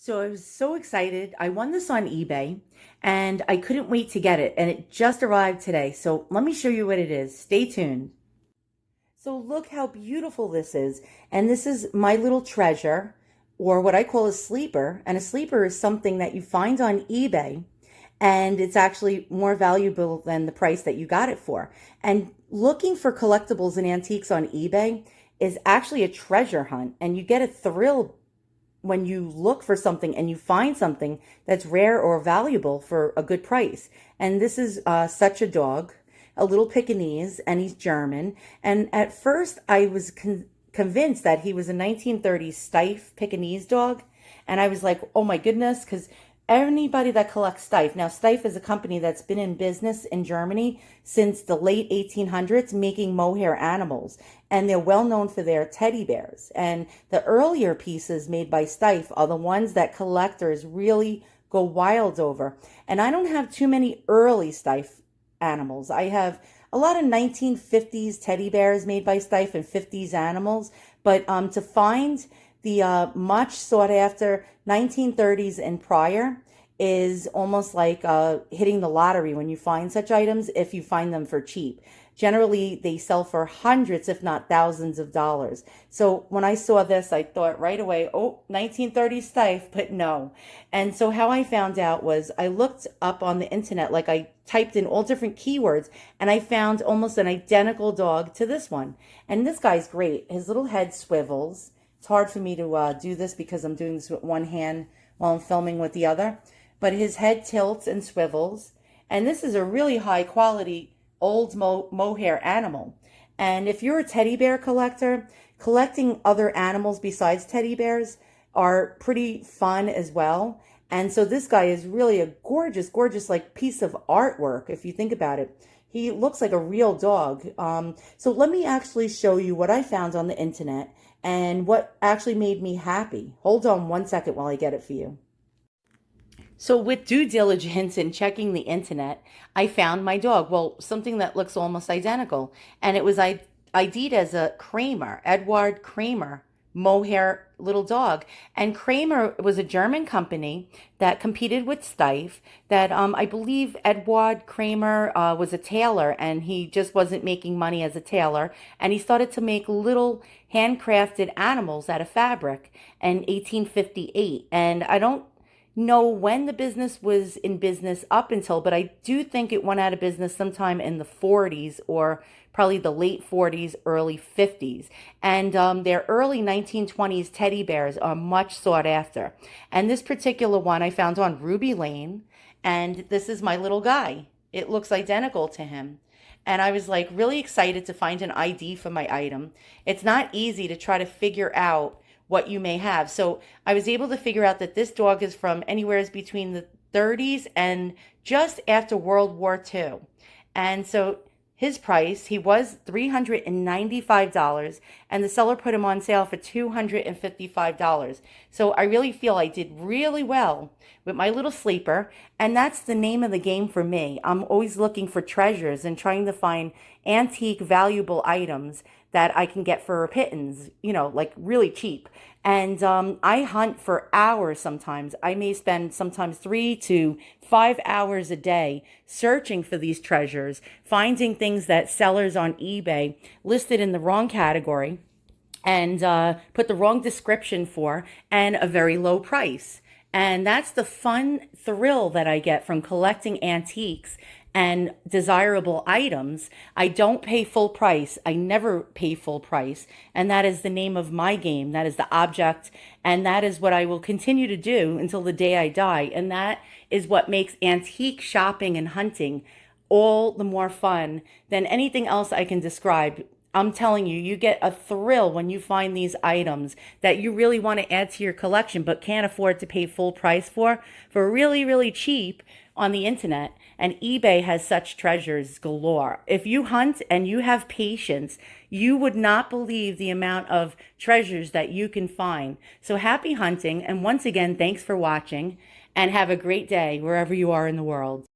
So I was so excited. I won this on eBay and I couldn't wait to get it. And it just arrived today. So let me show you what it is. Stay tuned. So look how beautiful this is. And this is my little treasure, or what I call a sleeper. And a sleeper is something that you find on eBay and it's actually more valuable than the price that you got it for. And looking for collectibles and antiques on eBay is actually a treasure hunt, and you get a thrill when you look for something and you find something that's rare or valuable for a good price. And this is such a dog, a little Pekingese, and he's German. And at first, I was convinced that he was a 1930s Steiff Pekingese dog. And I was like, oh my goodness, because anybody that collects Steiff, now Steiff is a company that's been in business in Germany since the late 1800s, making mohair animals, and they're well known for their teddy bears. And the earlier pieces made by Steiff are the ones that collectors really go wild over. And I don't have too many early Steiff animals. I have a lot of 1950s teddy bears made by Steiff and 50s animals, but to find the much sought after 1930s and prior is almost like hitting the lottery when you find such items, if you find them for cheap. Generally, they sell for hundreds, if not thousands of dollars. So when I saw this, I thought right away, oh, 1930s Steiff, but no. And so how I found out was I looked up on the internet, like I typed in all different keywords, and I found almost an identical dog to this one. And this guy's great. His little head swivels. It's hard for me to do this because I'm doing this with one hand while I'm filming with the other. But his head tilts and swivels. And this is a really high quality old mohair animal. And if you're a teddy bear collector, collecting other animals besides teddy bears are pretty fun as well. And so this guy is really a gorgeous, gorgeous like piece of artwork if you think about it. He looks like a real dog. So let me actually show you what I found on the internet and what actually made me happy. Hold on one second while I get it for you. So with due diligence in checking the internet, I found my dog. Well, something that looks almost identical. And it was ID'd as a Cramer, Eduard Cramer, mohair little dog. And Cramer was a German company that competed with Steiff, that I believe Eduard Cramer was a tailor, and he just wasn't making money as a tailor. And he started to make little handcrafted animals out of fabric in 1858. And I don't know when the business was in business up until, but I do think it went out of business sometime in the 40s, or probably the late 40s, early 50s. And their early 1920s teddy bears are much sought after. And this particular one I found on Ruby Lane, and this is my little guy. It looks identical to him. And I was like really excited to find an ID for my item. It's not easy to try to figure out what you may have. So I was able to figure out that this dog is from anywhere between the 30s and just after World War II. And so his price, he was $395, and the seller put him on sale for $255. So I really feel I did really well with my little sleeper, and that's the name of the game for me. I'm always looking for treasures and trying to find antique, valuable items that I can get for a pittance, you know, like really cheap. And I hunt for hours sometimes. I may spend sometimes 3 to 5 hours a day searching for these treasures, finding things that sellers on eBay listed in the wrong category and put the wrong description for, and a very low price. And that's the fun thrill that I get from collecting antiques and desirable items. I don't pay full price. I never pay full price. And that is the name of my game. That is the object. And that is what I will continue to do until the day I die. And that is what makes antique shopping and hunting all the more fun than anything else I can describe. I'm telling you, you get a thrill when you find these items that you really want to add to your collection but can't afford to pay full price for really, really cheap on the internet. And eBay has such treasures galore. If you hunt and you have patience, you would not believe the amount of treasures that you can find. So happy hunting. And once again, thanks for watching, and have a great day wherever you are in the world.